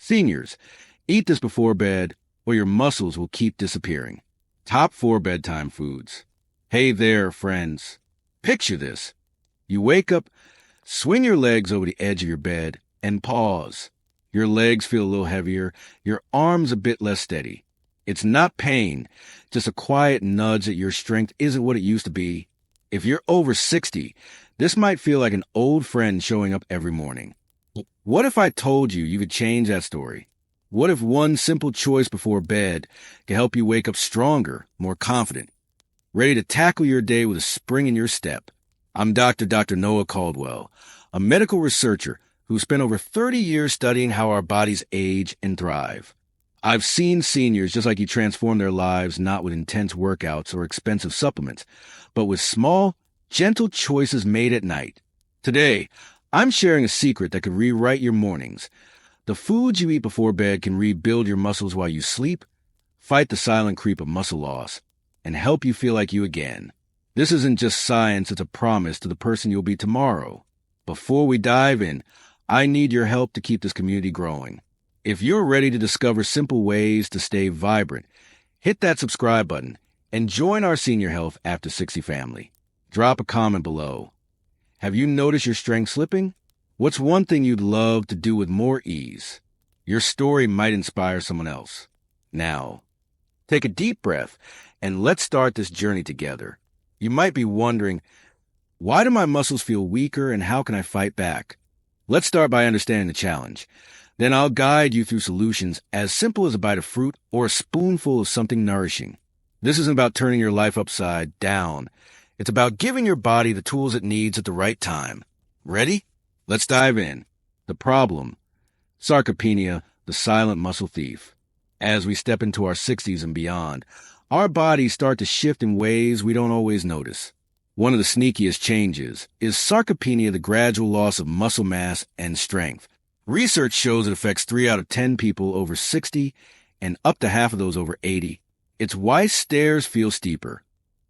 Seniors, eat this before bed or your muscles will keep disappearing. Top 4 bedtime foods. Hey there, friends. Picture this. You wake up, swing your legs over the edge of your bed, and pause. Your legs feel a little heavier, your arms a bit less steady. It's not pain, just a quiet nudge that your strength isn't what it used to be. If you're over 60, this might feel like an old friend showing up every morning. What if I told you you could change that story? What if one simple choice before bed could help you wake up stronger, more confident, ready to tackle your day with a spring in your step? I'm Dr. Noah Caldwell, a medical researcher who spent over 30 years studying how our bodies age and thrive. I've seen seniors just like you transform their lives not with intense workouts or expensive supplements, but with small, gentle choices made at night. Today, I'm sharing a secret that could rewrite your mornings. The foods you eat before bed can rebuild your muscles while you sleep, fight the silent creep of muscle loss, and help you feel like you again. This isn't just science, it's a promise to the person you'll be tomorrow. Before we dive in, I need your help to keep this community growing. If you're ready to discover simple ways to stay vibrant, hit that subscribe button and join our Senior Health After 60 family. Drop a comment below. Have you noticed your strength slipping? What's one thing you'd love to do with more ease? Your story might inspire someone else. Now, take a deep breath and let's start this journey together. You might be wondering, why do my muscles feel weaker and how can I fight back? Let's start by understanding the challenge. Then I'll guide you through solutions as simple as a bite of fruit or a spoonful of something nourishing. This isn't about turning your life upside down. It's about giving your body the tools it needs at the right time. Ready? Let's dive in. The problem: sarcopenia, the silent muscle thief. As we step into our 60s and beyond, our bodies start to shift in ways we don't always notice. One of the sneakiest changes is sarcopenia, the gradual loss of muscle mass and strength. Research shows it affects 3 out of 10 people over 60 and up to half of those over 80. It's why stairs feel steeper.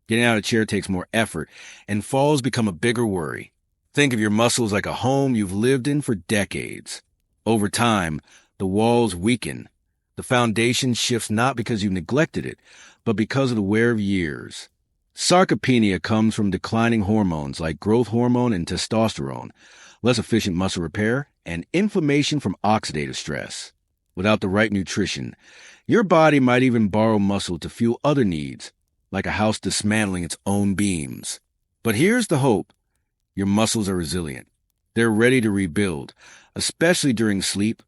Getting out of a chair takes more effort, and falls become a bigger worry. Think of your muscles like a home you've lived in for decades. Over time, the walls weaken. The foundation shifts not because you've neglected it, but because of the wear of years. Sarcopenia comes from declining hormones like growth hormone and testosterone, less efficient muscle repair, and inflammation from oxidative stress. Without the right nutrition, your body might even borrow muscle to fuel other needs, like a house dismantling its own beams. But here's the hope. Your muscles are resilient. They're ready to rebuild, especially during sleep,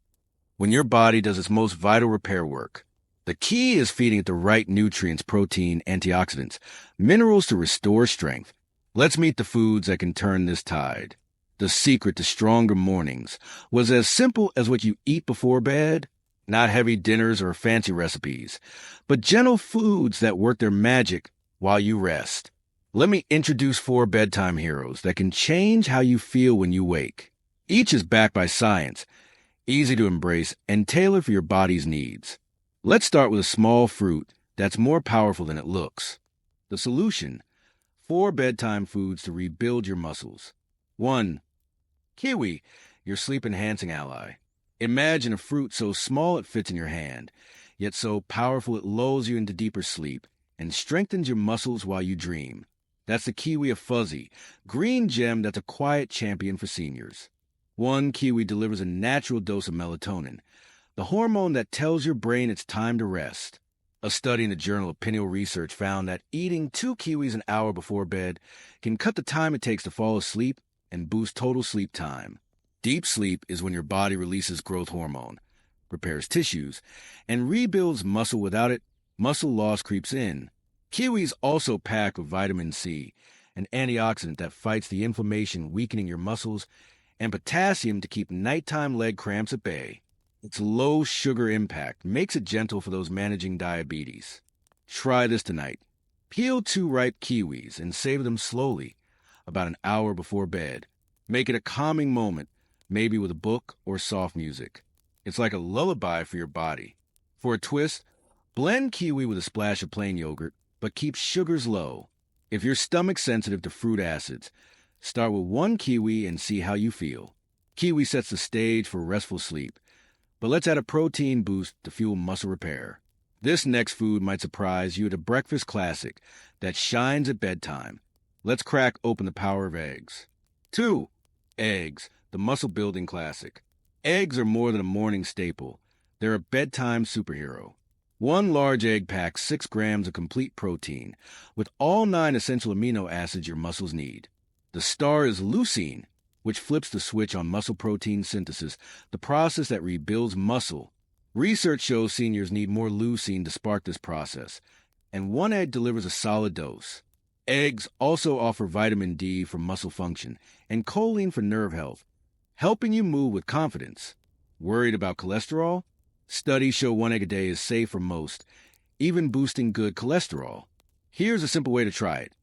when your body does its most vital repair work. The key is feeding it the right nutrients, protein, antioxidants, minerals to restore strength. Let's meet the foods that can turn this tide. The secret to stronger mornings was as simple as what you eat before bed. Not heavy dinners or fancy recipes, but gentle foods that work their magic while you rest. Let me introduce 4 bedtime heroes that can change how you feel when you wake. Each is backed by science, easy to embrace, and tailored for your body's needs. Let's start with a small fruit that's more powerful than it looks. The solution: 4 bedtime foods to rebuild your muscles. 1. Kiwi, your sleep-enhancing ally. Imagine a fruit so small it fits in your hand, yet so powerful it lulls you into deeper sleep and strengthens your muscles while you dream. That's the kiwi, a fuzzy, green gem that's a quiet champion for seniors. 1 kiwi delivers a natural dose of melatonin, the hormone that tells your brain it's time to rest. A study in the Journal of Pineal Research found that eating 2 kiwis an hour before bed can cut the time it takes to fall asleep and boost total sleep time. Deep sleep is when your body releases growth hormone, repairs tissues, and rebuilds muscle. Without it, muscle loss creeps in. Kiwis also pack with vitamin C, an antioxidant that fights the inflammation weakening your muscles, and potassium to keep nighttime leg cramps at bay. Its low sugar impact makes it gentle for those managing diabetes. Try this tonight. Peel 2 ripe kiwis and savor them slowly, about an hour before bed. Make it a calming moment, maybe with a book or soft music. It's like a lullaby for your body. For a twist, blend kiwi with a splash of plain yogurt, but keep sugars low. If your stomach's sensitive to fruit acids, start with 1 kiwi and see how you feel. Kiwi sets the stage for restful sleep, But let's add a protein boost to fuel muscle repair. This next food might surprise you, at a breakfast classic that shines at bedtime. Let's crack open the power of eggs. 2. Eggs, the muscle-building classic. Eggs are more than a morning staple. They're a bedtime superhero. One large egg packs 6 grams of complete protein, with all 9 essential amino acids your muscles need. The star is leucine, which flips the switch on muscle protein synthesis, the process that rebuilds muscle. Research shows seniors need more leucine to spark this process, and one egg delivers a solid dose. Eggs also offer vitamin D for muscle function and choline for nerve health, helping you move with confidence. Worried about cholesterol? Studies show 1 egg a day is safe for most, even boosting good cholesterol. Here's a simple way to try it.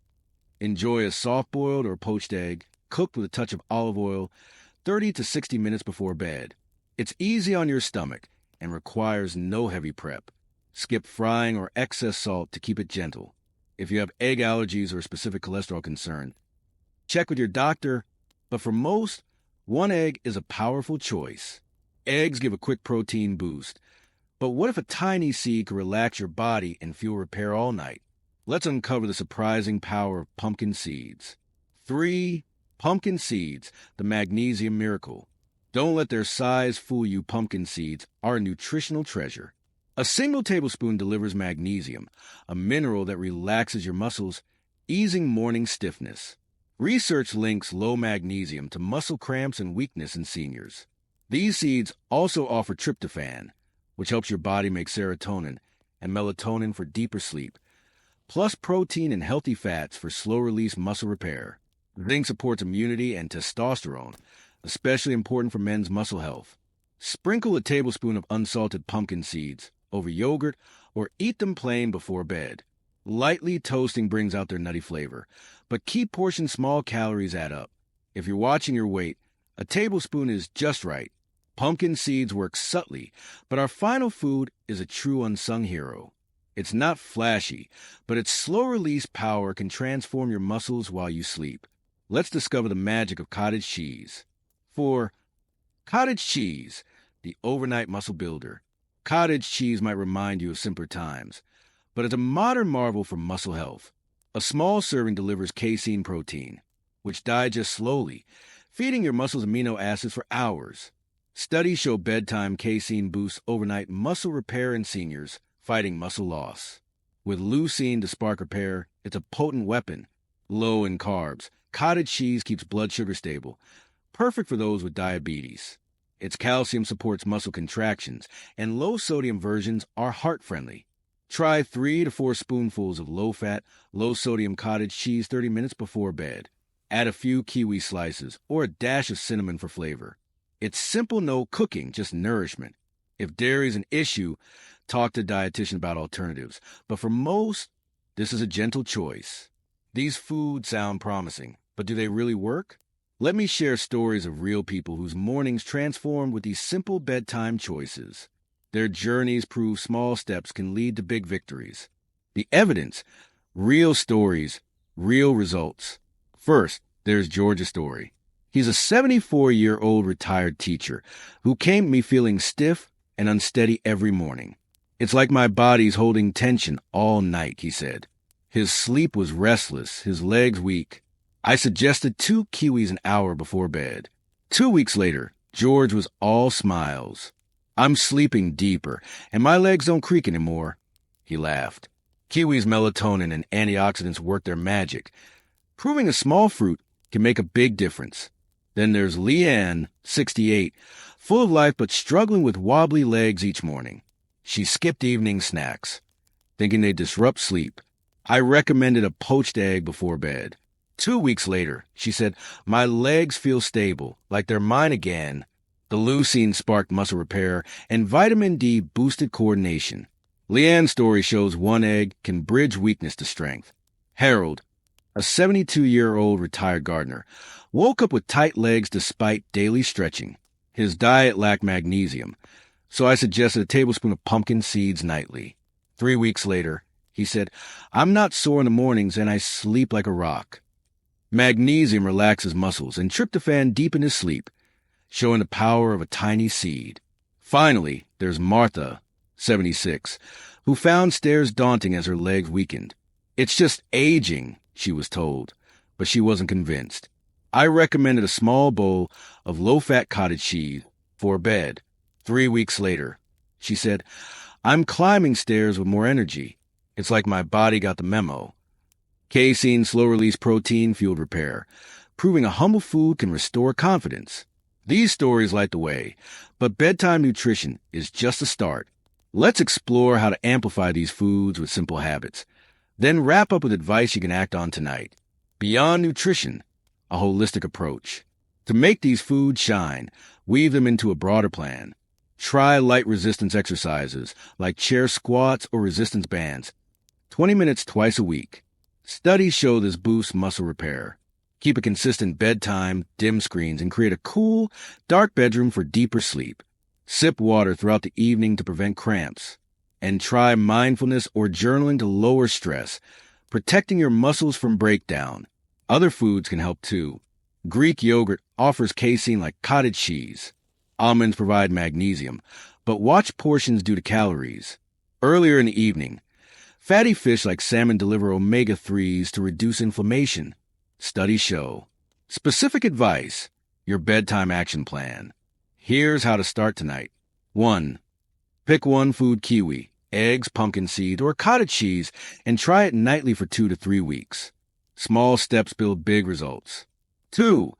Enjoy a soft-boiled or poached egg, cooked with a touch of olive oil, 30 to 60 minutes before bed. It's easy on your stomach and requires no heavy prep. Skip frying or excess salt to keep it gentle. If you have egg allergies or a specific cholesterol concern, check with your doctor, but for most, 1 egg is a powerful choice. Eggs give a quick protein boost, but what if a tiny seed could relax your body and fuel repair all night? Let's uncover the surprising power of pumpkin seeds. 3. Pumpkin seeds, the magnesium miracle. Don't let their size fool you. Pumpkin seeds are a nutritional treasure. A single tablespoon delivers magnesium, a mineral that relaxes your muscles, easing morning stiffness. Research links low magnesium to muscle cramps and weakness in seniors. These seeds also offer tryptophan, which helps your body make serotonin, and melatonin for deeper sleep, plus protein and healthy fats for slow-release muscle repair. Zinc supports immunity and testosterone, especially important for men's muscle health. Sprinkle a tablespoon of unsalted pumpkin seeds over yogurt or eat them plain before bed. Lightly toasting brings out their nutty flavor, but keep portions small. Calories add up. If you're watching your weight, a tablespoon is just right. Pumpkin seeds work subtly, but our final food is a true unsung hero. It's not flashy, but its slow-release power can transform your muscles while you sleep. Let's discover the magic of cottage cheese. 4. Cottage cheese, the overnight muscle builder. Cottage cheese might remind you of simpler times, but it's a modern marvel for muscle health. A small serving delivers casein protein, which digests slowly, feeding your muscles amino acids for hours. Studies show bedtime casein boosts overnight muscle repair in seniors fighting muscle loss. With leucine to spark repair, it's a potent weapon. Low in carbs, cottage cheese keeps blood sugar stable, perfect for those with diabetes. Its calcium supports muscle contractions, and low-sodium versions are heart-friendly. Try 3 to 4 spoonfuls of low-fat, low-sodium cottage cheese 30 minutes before bed. Add a few kiwi slices or a dash of cinnamon for flavor. It's simple, no cooking, just nourishment. If dairy is an issue, talk to a dietitian about alternatives. But for most, this is a gentle choice. These foods sound promising, but do they really work? Let me share stories of real people whose mornings transformed with these simple bedtime choices. Their journeys prove small steps can lead to big victories. The evidence, real stories, real results. First, there's George's story. He's a 74-year-old retired teacher who came to me feeling stiff and unsteady every morning. It's like my body's holding tension all night, he said. His sleep was restless, his legs weak. I suggested 2 kiwis an hour before bed. 2 weeks later, George was all smiles. I'm sleeping deeper, and my legs don't creak anymore. He laughed. Kiwi's melatonin and antioxidants work their magic, proving a small fruit can make a big difference. Then there's Leanne, 68, full of life but struggling with wobbly legs each morning. She skipped evening snacks, thinking they disrupt sleep. I recommended a poached egg before bed. 2 weeks later, she said, my legs feel stable, like they're mine again. The leucine sparked muscle repair, and vitamin D boosted coordination. Leanne's story shows 1 egg can bridge weakness to strength. Harold, a 72-year-old retired gardener, woke up with tight legs despite daily stretching. His diet lacked magnesium, so I suggested a tablespoon of pumpkin seeds nightly. 3 weeks later, he said, I'm not sore in the mornings and I sleep like a rock. Magnesium relaxes muscles and tryptophan deepens his sleep, showing the power of a tiny seed. Finally, there's Martha, 76, who found stairs daunting as her legs weakened. It's just aging, she was told, but she wasn't convinced. I recommended a small bowl of low-fat cottage cheese for bed. 3 weeks later, she said, I'm climbing stairs with more energy. It's like my body got the memo. Casein slow-release protein fueled repair, proving a humble food can restore confidence. These stories light the way, but bedtime nutrition is just a start. Let's explore how to amplify these foods with simple habits, then wrap up with advice you can act on tonight. Beyond nutrition, a holistic approach. To make these foods shine, weave them into a broader plan. Try light resistance exercises like chair squats or resistance bands. 20 minutes twice a week. Studies show this boosts muscle repair. Keep a consistent bedtime, dim screens, and create a cool, dark bedroom for deeper sleep. Sip water throughout the evening to prevent cramps. And try mindfulness or journaling to lower stress, protecting your muscles from breakdown. Other foods can help too. Greek yogurt offers casein like cottage cheese. Almonds provide magnesium, but watch portions due to calories. Earlier in the evening, fatty fish like salmon deliver omega-3s to reduce inflammation. Studies show. Specific advice, your bedtime action plan. Here's how to start tonight. 1. Pick one food: kiwi, eggs, pumpkin seed, or cottage cheese, and try it nightly for 2 to 3 weeks. Small steps build big results. 2.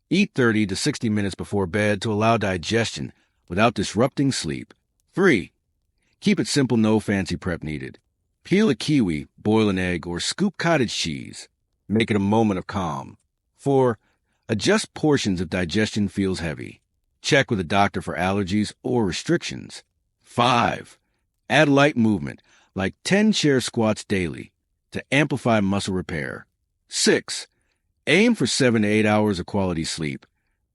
Eat 30 to 60 minutes before bed to allow digestion without disrupting sleep. 3. Keep it simple, no fancy prep needed. Peel a kiwi, boil an egg, or scoop cottage cheese. Make it a moment of calm. 4. Adjust portions if digestion feels heavy. Check with a doctor for allergies or restrictions. 5. Add light movement, like 10 chair squats daily, to amplify muscle repair. 6. Aim for 7 to 8 hours of quality sleep,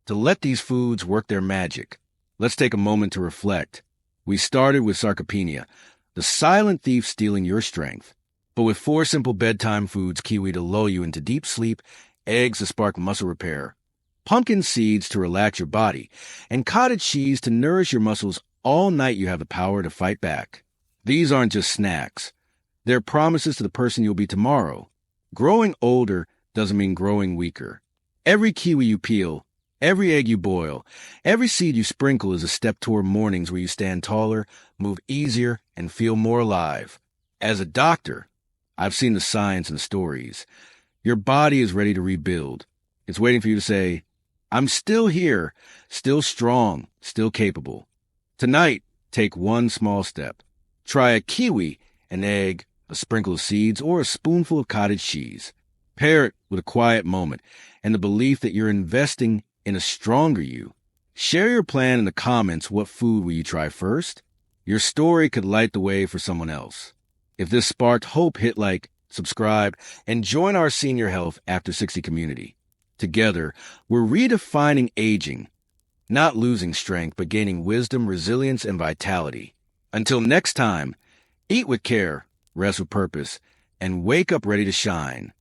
to let these foods work their magic. Let's take a moment to reflect. We started with sarcopenia, the silent thief stealing your strength. But with 4 simple bedtime foods: kiwi to lull you into deep sleep, eggs to spark muscle repair, pumpkin seeds to relax your body, and cottage cheese to nourish your muscles all night, you have the power to fight back. These aren't just snacks. They're promises to the person you'll be tomorrow. Growing older doesn't mean growing weaker. Every kiwi you peel, every egg you boil, every seed you sprinkle is a step toward mornings where you stand taller, move easier, and feel more alive. As a doctor, I've seen the science and stories. Your body is ready to rebuild. It's waiting for you to say, I'm still here, still strong, still capable. Tonight, take one small step. Try a kiwi, an egg, a sprinkle of seeds, or a spoonful of cottage cheese. Pair it with a quiet moment and the belief that you're investing in a stronger you. Share your plan in the comments. What food will you try first? Your story could light the way for someone else. If this sparked hope, hit like, subscribe, and join our Senior Health After 60 community. Together, we're redefining aging, not losing strength, but gaining wisdom, resilience, and vitality. Until next time, eat with care, rest with purpose, and wake up ready to shine.